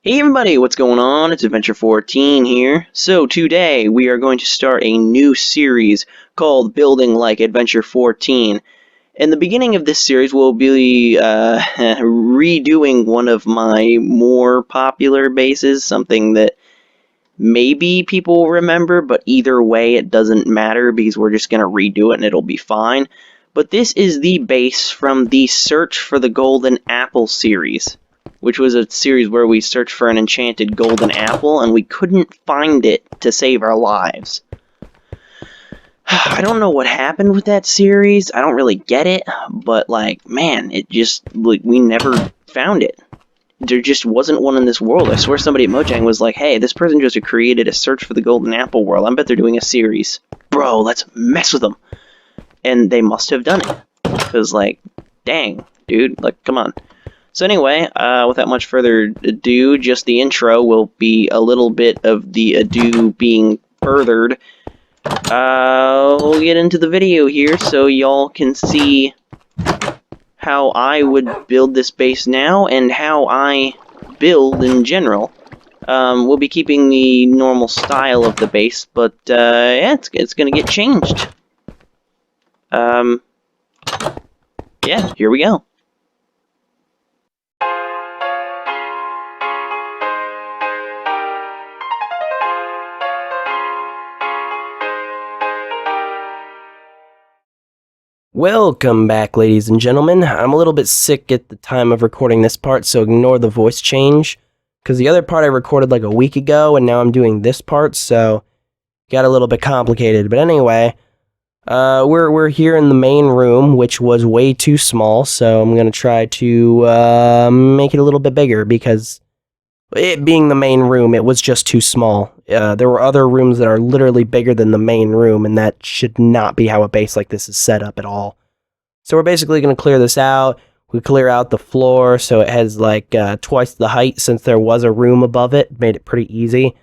Hey everybody, what's going on? It's Adventure14 here. So today we are going to start a new series called Building Like Adventure14. In the beginning of this series we'll be redoing one of my more popular bases, something that maybe people will remember, but either way it doesn't matter because we're just going to redo it and it'll be fine. But this is the base from the Search for the Golden Apple series, which was a series where we searched for an enchanted golden apple, and we couldn't find it to save our lives. I don't know what happened with that series. I don't really get it, but, man, it just, we never found it. There just wasn't one in this world. I swear somebody at Mojang was like, hey, this person just created a Search for the Golden Apple world. I bet they're doing a series. Bro, let's mess with them. And they must have done it. Because, dang, dude, come on. So anyway, without much further ado, just the intro will be a little bit of the ado being furthered. We'll get into the video here so y'all can see how I would build this base now and how I build in general. We'll be keeping the normal style of the base, but yeah, it's gonna get changed. Yeah, here we go. Welcome back, ladies and gentlemen. I'm a little bit sick at the time of recording this part, so ignore the voice change, because the other part I recorded like a week ago, and now I'm doing this part, so it got a little bit complicated. But anyway, we're here in the main room, which was way too small, so I'm going to try to make it a little bit bigger, because it being the main room, it was just too small. There were other rooms that are literally bigger than the main room, and that should not be how a base like this is set up at all. So we're basically going to clear this out. We clear out the floor so it has twice the height, since there was a room above it. Made it pretty easy.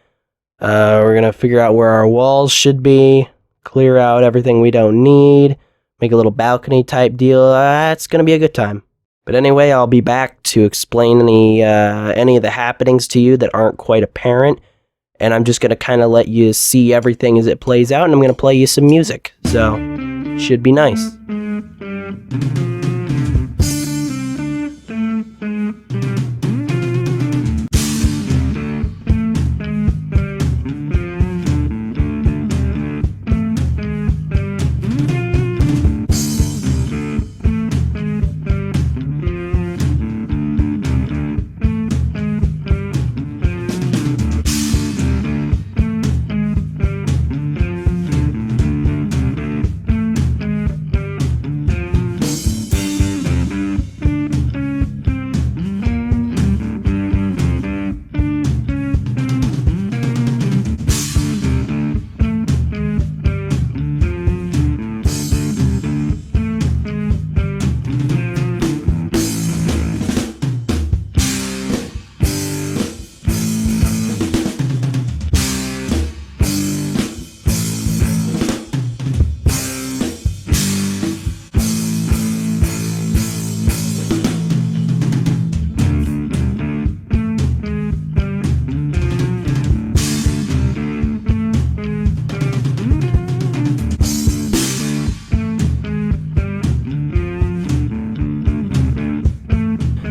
We're going to figure out where our walls should be, clear out everything we don't need, make a little balcony type deal. It's going to be a good time. But anyway, I'll be back to explain any of the happenings to you that aren't quite apparent, and I'm just going to kind of let you see everything as it plays out, and I'm going to play you some music, so should be nice.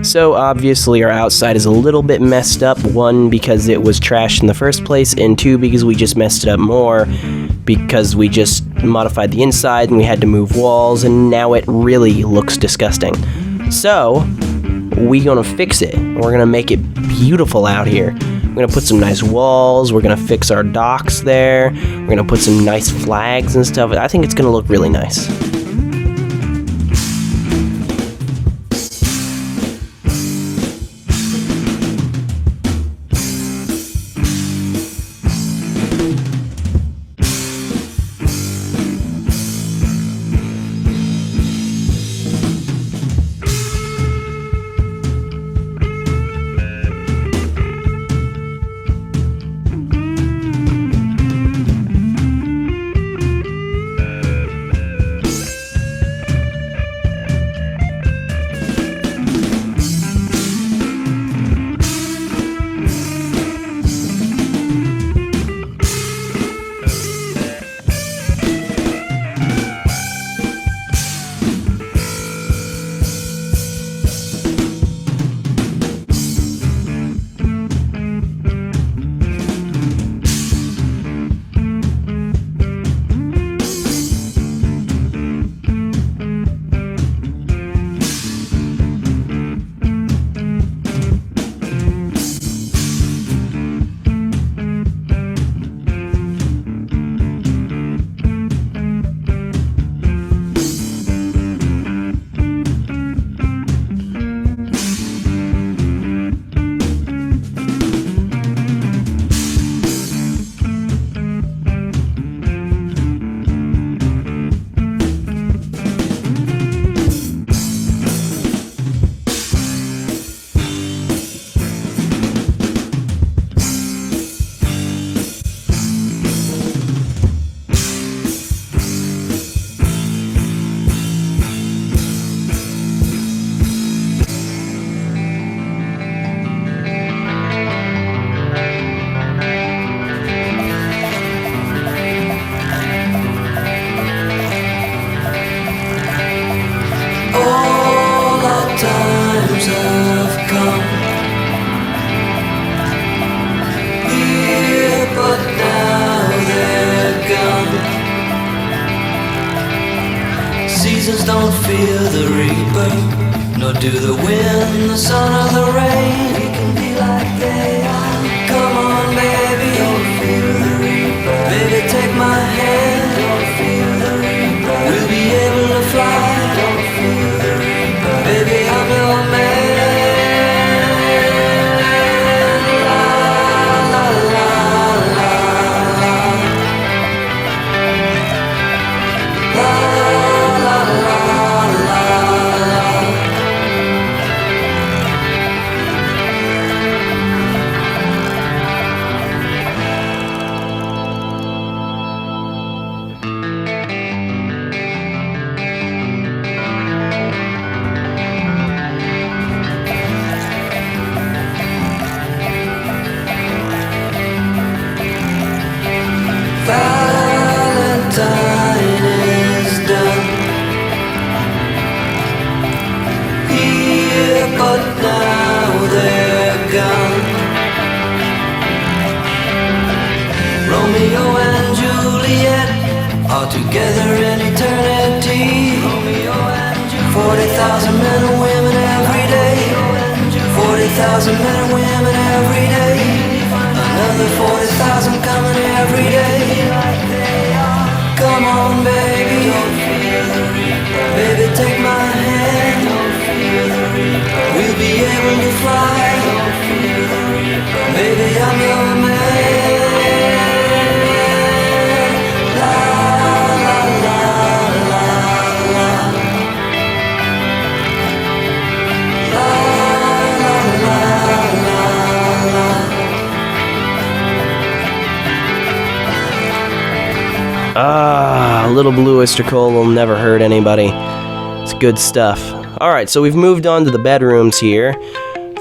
So obviously our outside is a little bit messed up, one because it was trashed in the first place, and two because we just messed it up more because we just modified the inside and we had to move walls, and now it really looks disgusting. So we're gonna fix it. We're gonna make it beautiful out here. We're gonna put some nice walls, we're gonna fix our docks there, we're gonna put some nice flags and stuff. I think it's gonna look really nice. reaper, nor do the wind, the sun, or the rain. We can be like they are. Come on, baby, don't fear the reaper. Baby, take my hand, don't fear the reaper. We'll be able to fly, don't fear the reaper. Baby, I'm your man. Valentine is done here, but now they're gone. Romeo and Juliet are together in eternity. 40,000 men and women every day. 40,000 men and women every day. Another 40,000 coming every day. Come on, baby, don't fear the reaper. Baby, take my hand, don't fear the reaper. We'll be able to fly, don't fear the reaper. Baby, I'm your man. La la la la la. La la la la la. Ah, a little blue oyster coal will never hurt anybody. It's good stuff. Alright, so we've moved on to the bedrooms here.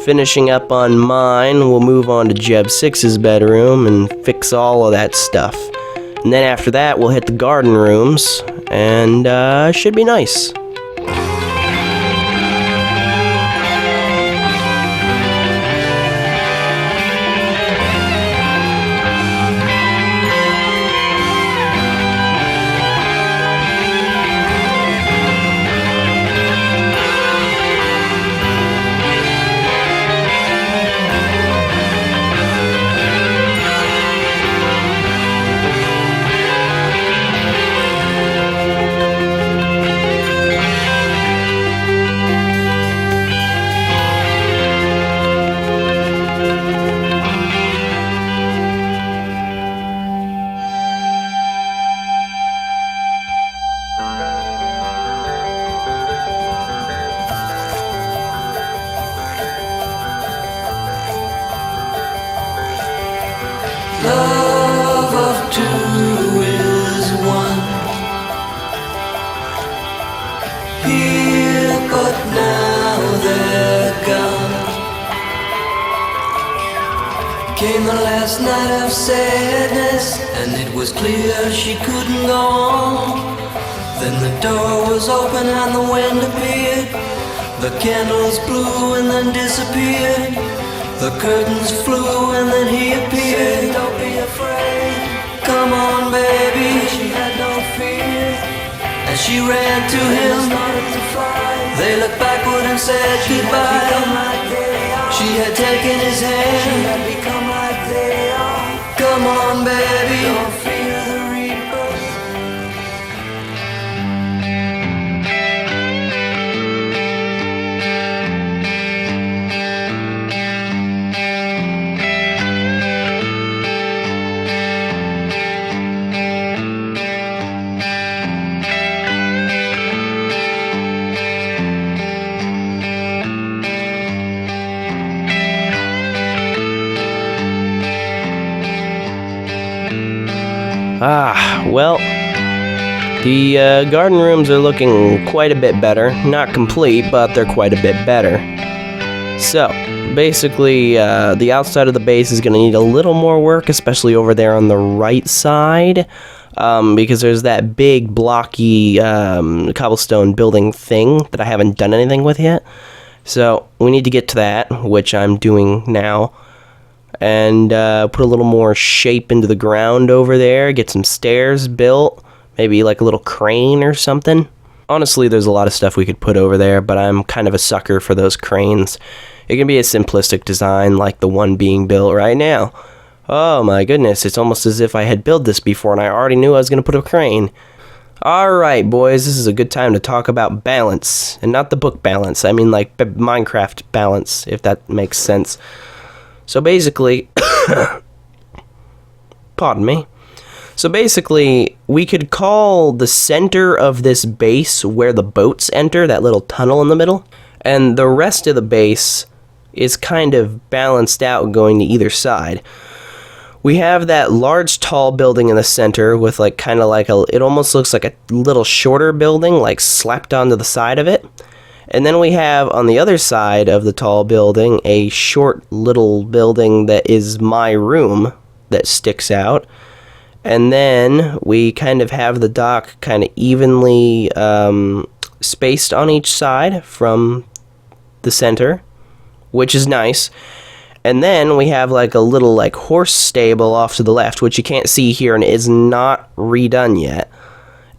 Finishing up on mine, we'll move on to Jeb 6's bedroom and fix all of that stuff. And then after that, we'll hit the garden rooms, and should be nice. Love of two is one. Here, but now they're gone. Came the last night of sadness, and it was clear she couldn't go on. Then the door was open and the wind appeared. The candles blew and then disappeared. The curtains flew and then he appeared. Don't be afraid, come on baby. She had no fear. As she ran to him, they looked backward and said goodbye. She had taken his hand. Come on baby, don't fear the reaper. Ah, well, the garden rooms are looking quite a bit better. Not complete, but they're quite a bit better. So, basically, the outside of the base is going to need a little more work, especially over there on the right side, because there's that big, blocky cobblestone building thing that I haven't done anything with yet. So, we need to get to that, which I'm doing now. And put a little more shape into the ground over there, get some stairs built, maybe like a little crane or something. Honestly, there's a lot of stuff we could put over there, but I'm kind of a sucker for those cranes. It can be a simplistic design like the one being built right now. Oh my goodness, it's almost as if I had built this before and I already knew I was going to put a crane. Alright boys, this is a good time to talk about balance, and not the book balance, I mean like Minecraft balance, if that makes sense. So basically, pardon me. So basically, we could call the center of this base where the boats enter, that little tunnel in the middle, and the rest of the base is kind of balanced out going to either side. We have that large tall building in the center with like kind of like it almost looks like a little shorter building like slapped onto the side of it. And then we have on the other side of the tall building a short little building that is my room that sticks out. And then we kind of have the dock kind of evenly spaced on each side from the center, which is nice. And then we have like a little like horse stable off to the left, which you can't see here and is not redone yet.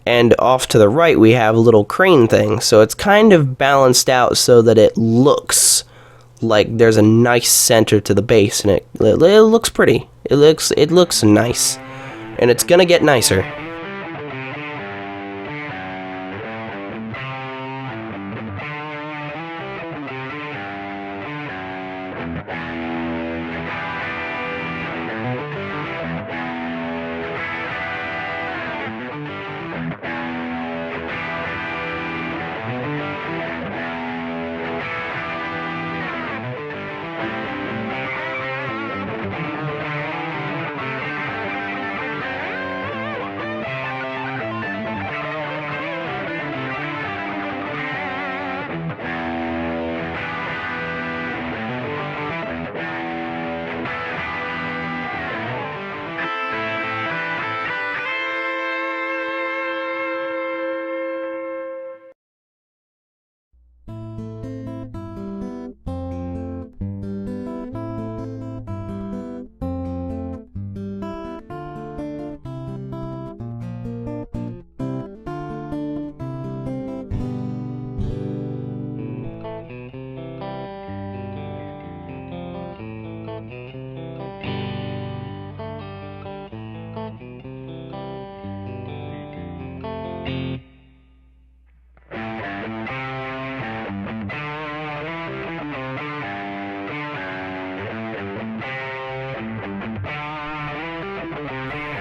And off to the right we have a little crane thing. So it's kind of balanced out so that it looks like there's a nice center to the base, and it looks pretty. It looks nice. And it's gonna get nicer.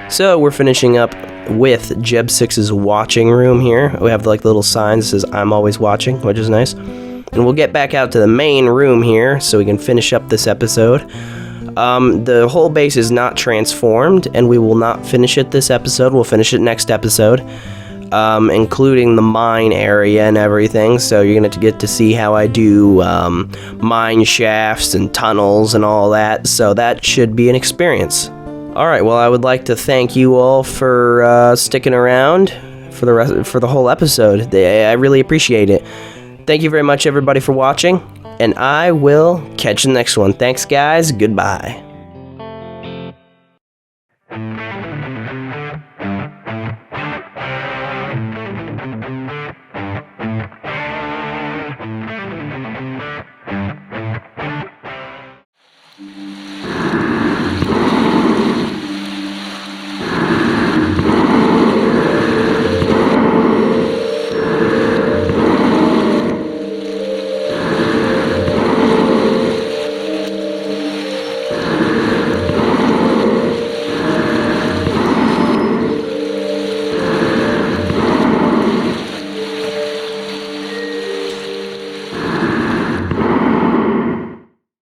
So we're finishing up with Jeb 6's watching room here. We have like the little sign that says I'm always watching, which is nice. And we'll get back out to the main room here so we can finish up this episode. The whole base is not transformed, and we will not finish it this episode. We'll finish it next episode, including the mine area and everything. So you're going to get to see how I do mine shafts and tunnels and all that. So that should be an experience. Alright, well, I would like to thank you all for sticking around for the whole episode. I really appreciate it. Thank you very much, everybody, for watching, and I will catch you in the next one. Thanks, guys. Goodbye.